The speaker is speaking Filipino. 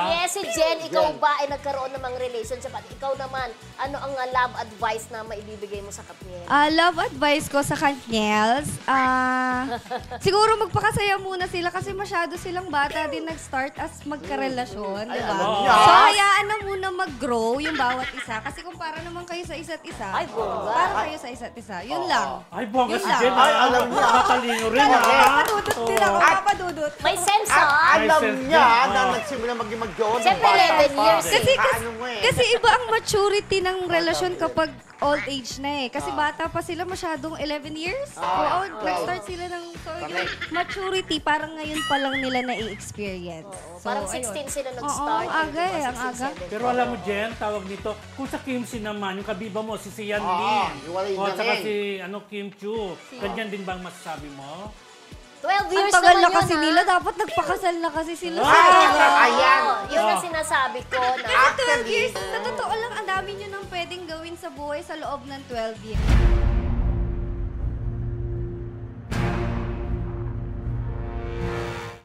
Yes, si Jen, ikaw ba ay nagkaroon ng mga relationship? At ikaw naman, ano ang love advice na maibibigay mo sa Katniel? Love advice ko sa Katniels, siguro magpakasaya muna sila kasi masyado silang bata din nag-start as magkarelasyon, di ba? So, hayaan na muna mag-grow yung bawat isa. Kasi kung para naman kayo sa isa't isa, Ay, bongga. para kayo sa isa't isa. Yun lang. Ay, bongga si Yun Jen. lang. Ay, alam niya. Matalino rin. Papadudot din ako, papadudot. May sense, At ha? alam sense niya din, na oh. nagsimula maging mag-jowa. Siyempre, 11 years. Kasi iba ang maturity ng relasyon kapag old age na eh. Kasi bata pa sila masyadong 11 years. Oo, nag-start sila ng... So, yung maturity, parang ngayon pa lang nila na-i-experience. So, Parang 16 sila nag-start. Oo, ang aga eh, ang aga. Pero alam mo, Jen, tawag dito, kung sa Kim Si naman, yung kabiba mo, si Sian Oo, Lim. iwalay O, na tsaka rin. si Kim Chu. Ganyan din bang masasabi mo? 12 ang years tagal naman na yun, kasi ha? nila. Dapat nagpakasal na kasi sila. Ayan. Yun ang sinasabi ko na... Kasi 12 years, sa totoo lang, ang dami nyo nang pwedeng gawin sa buhay sa loob ng 12 years.